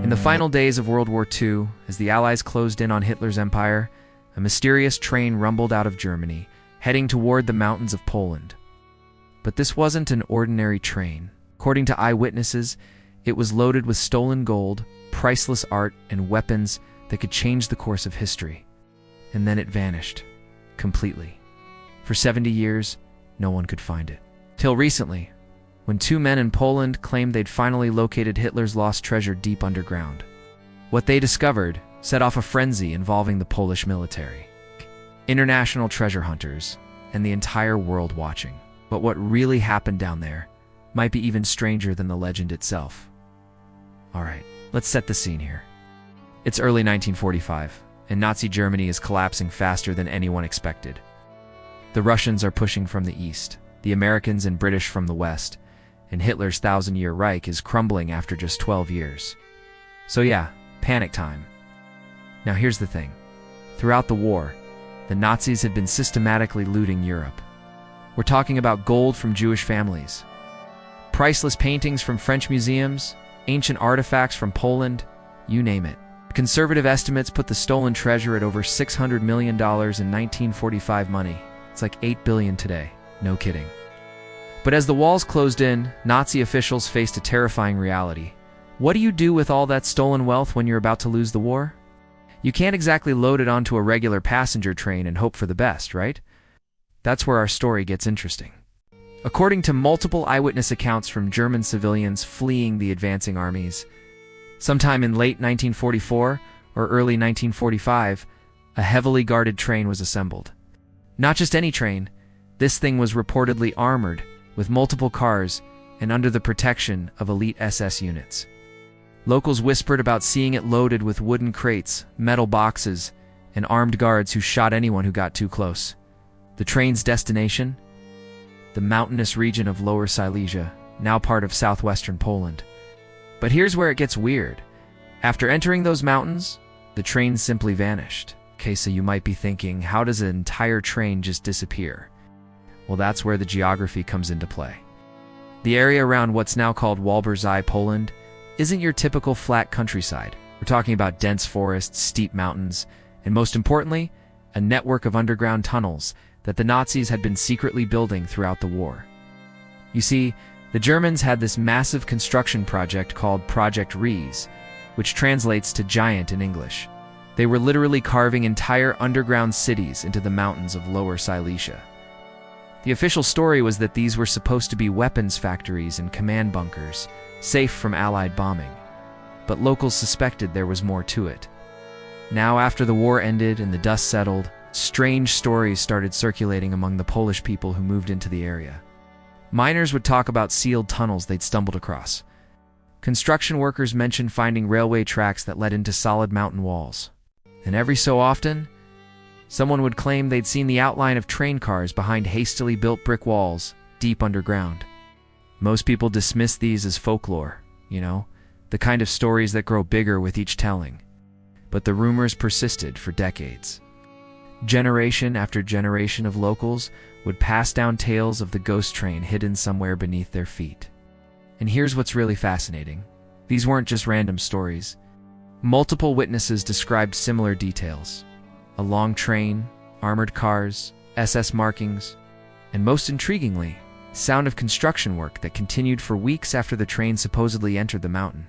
In the final days of World War II, as the Allies closed in on Hitler's empire, a mysterious train rumbled out of Germany, heading toward the mountains of Poland. But this wasn't an ordinary train. According to eyewitnesses, it was loaded with stolen gold, priceless art, and weapons that could change the course of history. And then it vanished. Completely. For 70 years, no one could find it. Till recently, when two men in Poland claimed they'd finally located Hitler's lost treasure deep underground. What they discovered set off a frenzy involving the Polish military, international treasure hunters, and the entire world watching. But what really happened down there might be even stranger than the legend itself. Alright, let's set the scene here. It's early 1945, and Nazi Germany is collapsing faster than anyone expected. The Russians are pushing from the east, the Americans and British from the west, and Hitler's thousand-year Reich is crumbling after just 12 years. So yeah, panic time. Now here's the thing. Throughout the war, the Nazis had been systematically looting Europe. We're talking about gold from Jewish families, priceless paintings from French museums, ancient artifacts from Poland, you name it. Conservative estimates put the stolen treasure at over $600 million in 1945 money. It's like $8 billion today. No kidding. But as the walls closed in, Nazi officials faced a terrifying reality. What do you do with all that stolen wealth when you're about to lose the war? You can't exactly load it onto a regular passenger train and hope for the best, right? That's where our story gets interesting. According to multiple eyewitness accounts from German civilians fleeing the advancing armies, sometime in late 1944 or early 1945, a heavily guarded train was assembled. Not just any train, this thing was reportedly armored with multiple cars and under the protection of elite SS units. Locals whispered about seeing it loaded with wooden crates, metal boxes, and armed guards who shot anyone who got too close. The train's destination? The mountainous region of Lower Silesia, now part of southwestern Poland. But here's where it gets weird. After entering those mountains, the train simply vanished. Okay, so you might be thinking, how does an entire train just disappear? Well, that's where the geography comes into play. The area around what's now called Walbrzej, Poland, isn't your typical flat countryside. We're talking about dense forests, steep mountains, and most importantly, a network of underground tunnels that the Nazis had been secretly building throughout the war. You see, the Germans had this massive construction project called Project Riese, which translates to giant in English. They were literally carving entire underground cities into the mountains of Lower Silesia. The official story was that these were supposed to be weapons factories and command bunkers, safe from Allied bombing. But locals suspected there was more to it. Now, after the war ended and the dust settled, strange stories started circulating among the Polish people who moved into the area. Miners would talk about sealed tunnels they'd stumbled across. Construction workers mentioned finding railway tracks that led into solid mountain walls. And every so often, someone would claim they'd seen the outline of train cars behind hastily built brick walls deep underground. Most people dismiss these as folklore, the kind of stories that grow bigger with each telling. But the rumors persisted for decades. Generation after generation of locals would pass down tales of the ghost train hidden somewhere beneath their feet. And here's what's really fascinating. These weren't just random stories. Multiple witnesses described similar details. A long train, armored cars, SS markings, and most intriguingly, sound of construction work that continued for weeks after the train supposedly entered the mountain.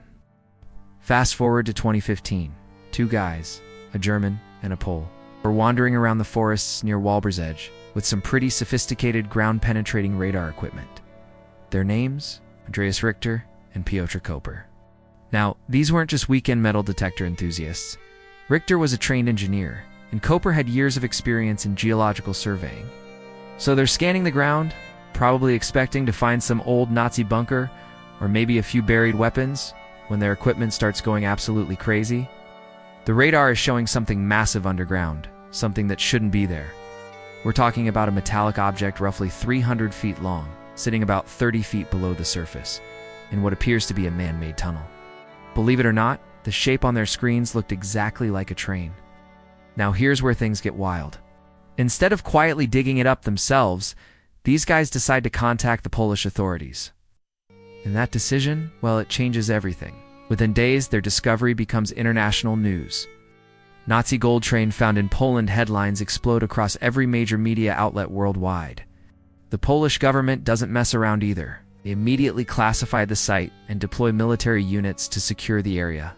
Fast forward to 2015. Two guys, a German and a Pole, were wandering around the forests near Walbrzej with some pretty sophisticated ground-penetrating radar equipment. Their names? Andreas Richter and Piotr Koper. Now, these weren't just weekend metal detector enthusiasts. Richter was a trained engineer, and Koper had years of experience in geological surveying. So they're scanning the ground, probably expecting to find some old Nazi bunker or maybe a few buried weapons when their equipment starts going absolutely crazy. The radar is showing something massive underground, something that shouldn't be there. We're talking about a metallic object roughly 300 feet long, sitting about 30 feet below the surface, in what appears to be a man-made tunnel. Believe it or not, the shape on their screens looked exactly like a train. Now here's where things get wild. Instead of quietly digging it up themselves, these guys decide to contact the Polish authorities. And that decision, well, it changes everything. Within days, their discovery becomes international news. Nazi gold train found in Poland headlines explode across every major media outlet worldwide. The Polish government doesn't mess around either. They immediately classify the site and deploy military units to secure the area.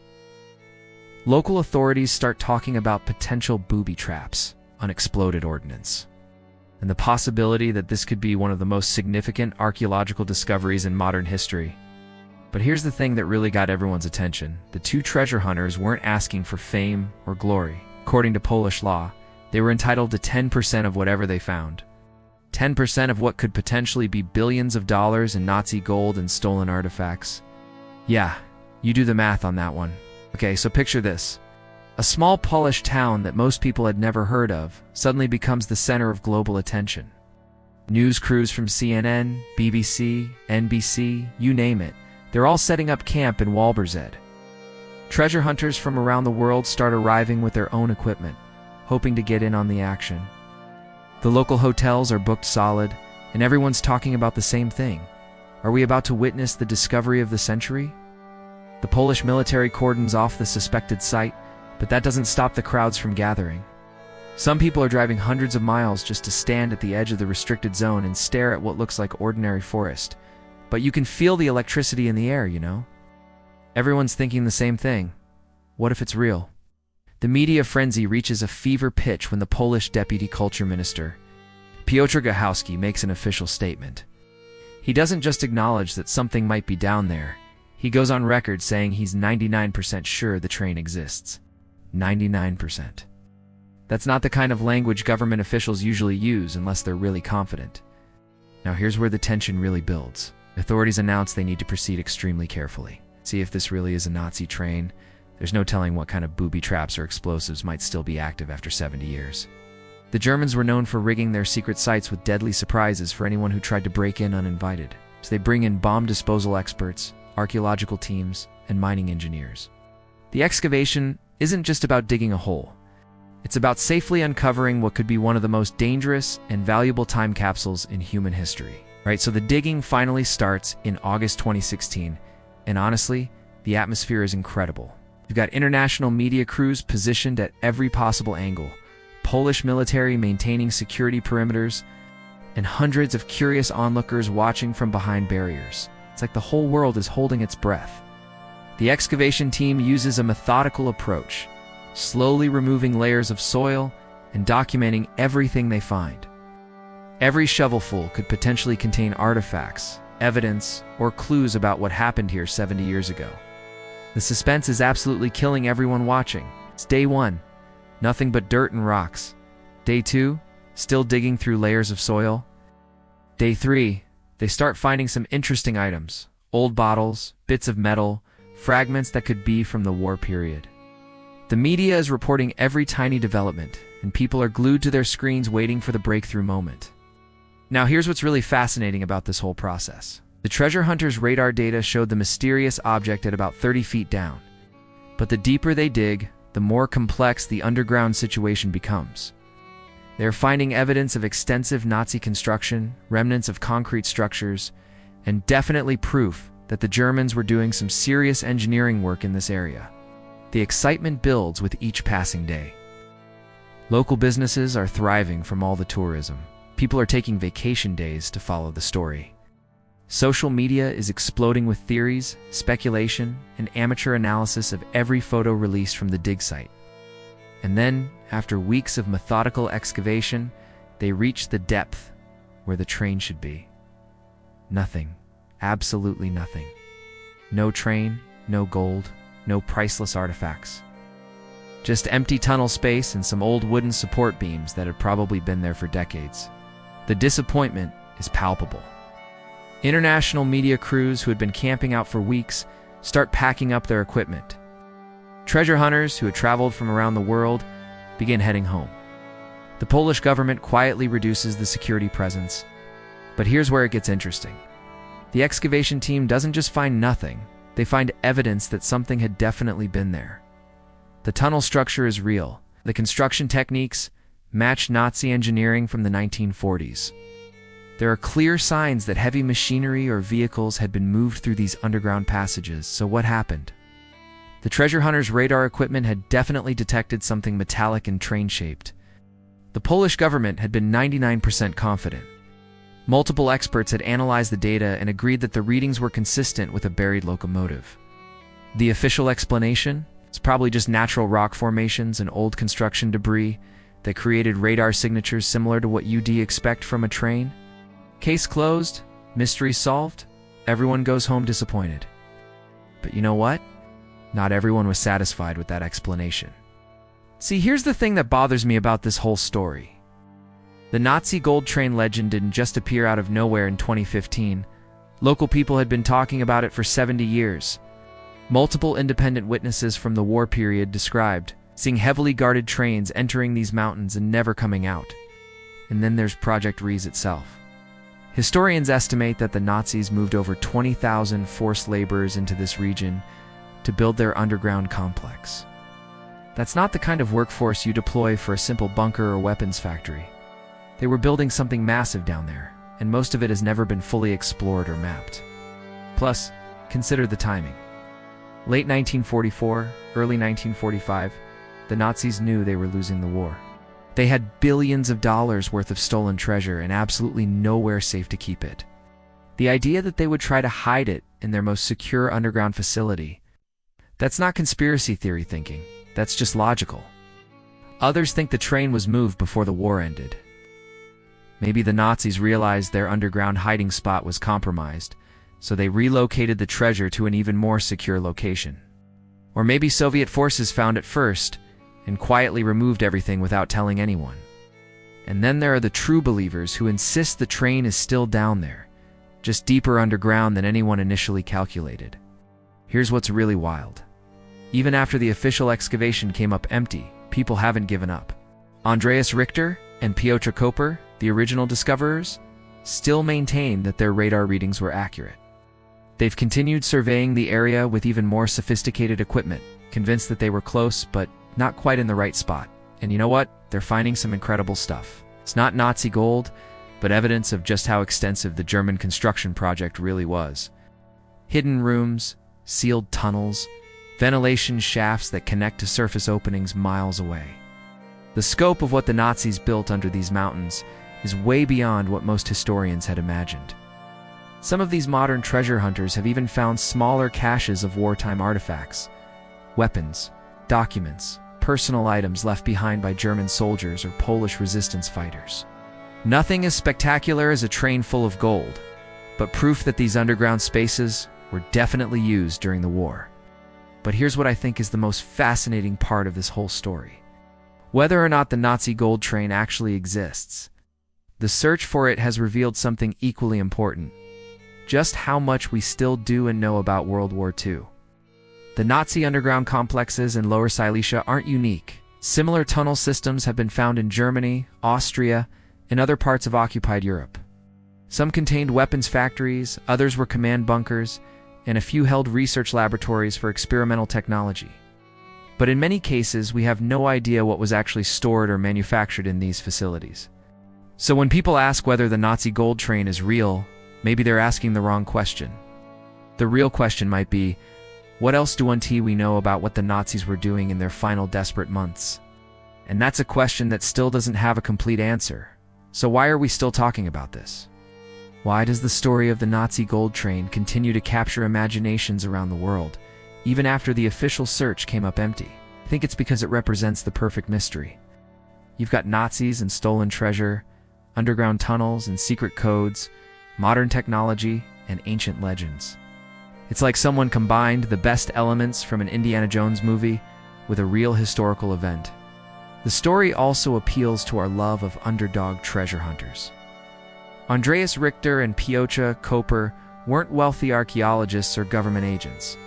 Local authorities start talking about potential booby traps, unexploded ordnance, and the possibility that this could be one of the most significant archaeological discoveries in modern history. But here's the thing that really got everyone's attention. The two treasure hunters weren't asking for fame or glory. According to Polish law, they were entitled to 10% of whatever they found. 10% of what could potentially be billions of dollars in Nazi gold and stolen artifacts. Yeah, you do the math on that one. Okay, so picture this. A small Polish town that most people had never heard of suddenly becomes the center of global attention. News crews from CNN, BBC, NBC, you name it, they're all setting up camp in Walberzed. Treasure hunters from around the world start arriving with their own equipment, hoping to get in on the action. The local hotels are booked solid, and everyone's talking about the same thing. Are we about to witness the discovery of the century? The Polish military cordons off the suspected site, but that doesn't stop the crowds from gathering. Some people are driving hundreds of miles just to stand at the edge of the restricted zone and stare at what looks like ordinary forest. But you can feel the electricity in the air, you know? Everyone's thinking the same thing. What if it's real? The media frenzy reaches a fever pitch when the Polish deputy culture minister, Piotr Gachowski, makes an official statement. He doesn't just acknowledge that something might be down there. He goes on record saying he's 99% sure the train exists. 99%. That's not the kind of language government officials usually use unless they're really confident. Now here's where the tension really builds. Authorities announce they need to proceed extremely carefully. See if this really is a Nazi train. There's no telling what kind of booby traps or explosives might still be active after 70 years. The Germans were known for rigging their secret sites with deadly surprises for anyone who tried to break in uninvited. So they bring in bomb disposal experts, archaeological teams, and mining engineers. The excavation isn't just about digging a hole. It's about safely uncovering what could be one of the most dangerous and valuable time capsules in human history. Right, so the digging finally starts in August 2016, and honestly, the atmosphere is incredible. You've got international media crews positioned at every possible angle, Polish military maintaining security perimeters, and hundreds of curious onlookers watching from behind barriers. It's like the whole world is holding its breath. The excavation team uses a methodical approach, slowly removing layers of soil and documenting everything they find. Every shovelful could potentially contain artifacts, evidence, or clues about what happened here 70 years ago. The suspense is absolutely killing everyone watching. It's day 1, nothing but dirt and rocks. Day 2, still digging through layers of soil. Day 3, they start finding some interesting items, old bottles, bits of metal, fragments that could be from the war period. The media is reporting every tiny development, and people are glued to their screens waiting for the breakthrough moment. Now here's what's really fascinating about this whole process. The treasure hunters' radar data showed the mysterious object at about 30 feet down. But the deeper they dig, the more complex the underground situation becomes. They're finding evidence of extensive Nazi construction, remnants of concrete structures, and definitely proof that the Germans were doing some serious engineering work in this area. The excitement builds with each passing day. Local businesses are thriving from all the tourism. People are taking vacation days to follow the story. Social media is exploding with theories, speculation, and amateur analysis of every photo released from the dig site. And then, after weeks of methodical excavation, they reach the depth where the train should be. Nothing. Absolutely nothing. No train, no gold, no priceless artifacts. Just empty tunnel space and some old wooden support beams that had probably been there for decades. The disappointment is palpable. International media crews who had been camping out for weeks start packing up their equipment. Treasure hunters who had traveled from around the world begin heading home. The Polish government quietly reduces the security presence. But here's where it gets interesting. The excavation team doesn't just find nothing, they find evidence that something had definitely been there. The tunnel structure is real. The construction techniques match Nazi engineering from the 1940s. There are clear signs that heavy machinery or vehicles had been moved through these underground passages. So what happened? The treasure hunters' radar equipment had definitely detected something metallic and train-shaped. The Polish government had been 99% confident. Multiple experts had analyzed the data and agreed that the readings were consistent with a buried locomotive. The official explanation? It's probably just natural rock formations and old construction debris that created radar signatures similar to what you'd expect from a train. Case closed, mystery solved, everyone goes home disappointed. But you know what? Not everyone was satisfied with that explanation. See, here's the thing that bothers me about this whole story. The Nazi gold train legend didn't just appear out of nowhere in 2015. Local people had been talking about it for 70 years. Multiple independent witnesses from the war period described seeing heavily guarded trains entering these mountains and never coming out. And then there's Project Riese itself. Historians estimate that the Nazis moved over 20,000 forced laborers into this region to build their underground complex. That's not the kind of workforce you deploy for a simple bunker or weapons factory. They were building something massive down there, and most of it has never been fully explored or mapped. Plus, consider the timing. Late 1944, early 1945, the Nazis knew they were losing the war. They had billions of dollars worth of stolen treasure and absolutely nowhere safe to keep it. The idea that they would try to hide it in their most secure underground facility, that's not conspiracy theory thinking, that's just logical. Others think the train was moved before the war ended. Maybe the Nazis realized their underground hiding spot was compromised, so they relocated the treasure to an even more secure location. Or maybe Soviet forces found it first and quietly removed everything without telling anyone. And then there are the true believers who insist the train is still down there, just deeper underground than anyone initially calculated. Here's what's really wild. Even after the official excavation came up empty, people haven't given up. Andreas Richter and Piotr Koper, the original discoverers, still maintain that their radar readings were accurate. They've continued surveying the area with even more sophisticated equipment, convinced that they were close but not quite in the right spot. And you know what? They're finding some incredible stuff. It's not Nazi gold, but evidence of just how extensive the German construction project really was. Hidden rooms, sealed tunnels, ventilation shafts that connect to surface openings miles away. The scope of what the Nazis built under these mountains is way beyond what most historians had imagined. Some of these modern treasure hunters have even found smaller caches of wartime artifacts, weapons, documents, personal items left behind by German soldiers or Polish resistance fighters. Nothing as spectacular as a train full of gold, but proof that these underground spaces were definitely used during the war. But here's what I think is the most fascinating part of this whole story. Whether or not the Nazi gold train actually exists, the search for it has revealed something equally important: just how much we still do and know about World War II. The Nazi underground complexes in Lower Silesia aren't unique. Similar tunnel systems have been found in Germany, Austria, and other parts of occupied Europe. Some contained weapons factories, others were command bunkers, and a few held research laboratories for experimental technology. But in many cases, we have no idea what was actually stored or manufactured in these facilities. So when people ask whether the Nazi gold train is real, maybe they're asking the wrong question. The real question might be, what else do we know about what the Nazis were doing in their final desperate months? And that's a question that still doesn't have a complete answer. So why are we still talking about this? Why does the story of the Nazi gold train continue to capture imaginations around the world, even after the official search came up empty? I think it's because it represents the perfect mystery. You've got Nazis and stolen treasure, underground tunnels and secret codes, modern technology and ancient legends. It's like someone combined the best elements from an Indiana Jones movie with a real historical event. The story also appeals to our love of underdog treasure hunters. Andreas Richter and Piotr Koper weren't wealthy archaeologists or government agents.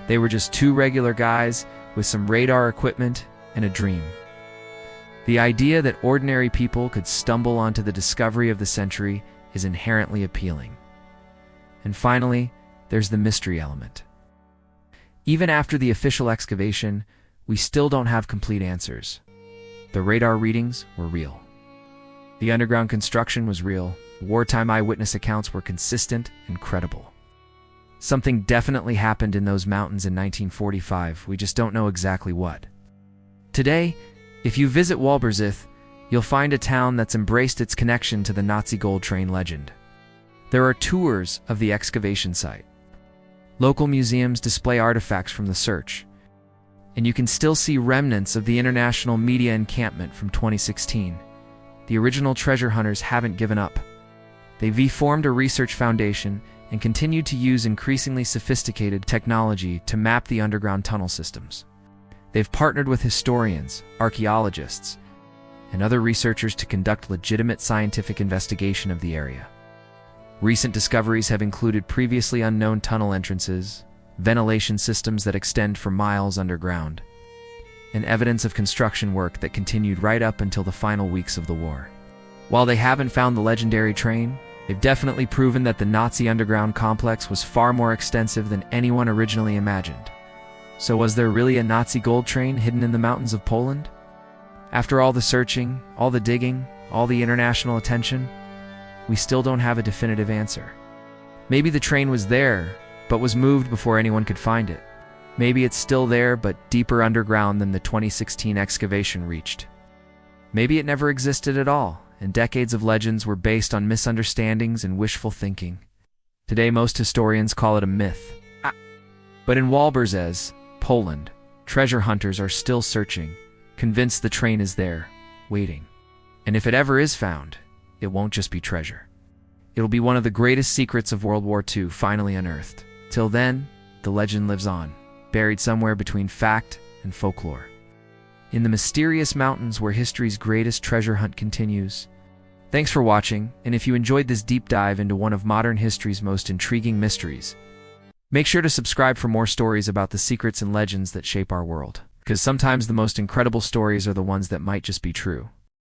They were just two regular guys with some radar equipment and a dream. The idea that ordinary people could stumble onto the discovery of the century is inherently appealing. And finally, there's the mystery element. Even after the official excavation, we still don't have complete answers. The radar readings were real. The underground construction was real. Wartime eyewitness accounts were consistent and credible. Something definitely happened in those mountains in 1945, we just don't know exactly what. Today, if you visit Walbersith, you'll find a town that's embraced its connection to the Nazi gold train legend. There are tours of the excavation site. Local museums display artifacts from the search, and you can still see remnants of the international media encampment from 2016. The original treasure hunters haven't given up. They've formed a research foundation and continued to use increasingly sophisticated technology to map the underground tunnel systems. They've partnered with historians, archaeologists, and other researchers to conduct legitimate scientific investigation of the area. Recent discoveries have included previously unknown tunnel entrances, ventilation systems that extend for miles underground, and evidence of construction work that continued right up until the final weeks of the war. While they haven't found the legendary train, they've definitely proven that the Nazi underground complex was far more extensive than anyone originally imagined. So was there really a Nazi gold train hidden in the mountains of Poland? After all the searching, all the digging, all the international attention, we still don't have a definitive answer. Maybe the train was there, but was moved before anyone could find it. Maybe it's still there, but deeper underground than the 2016 excavation reached. Maybe it never existed at all, and decades of legends were based on misunderstandings and wishful thinking. Today, most historians call it a myth. But in Walbersith, Poland, treasure hunters are still searching, convinced the train is there, waiting. And if it ever is found, it won't just be treasure. It'll be one of the greatest secrets of World War II finally unearthed. Till then, the legend lives on, buried somewhere between fact and folklore. In the mysterious mountains where history's greatest treasure hunt continues. Thanks for watching, and if you enjoyed this deep dive into one of modern history's most intriguing mysteries, make sure to subscribe for more stories about the secrets and legends that shape our world. Because sometimes the most incredible stories are the ones that might just be true.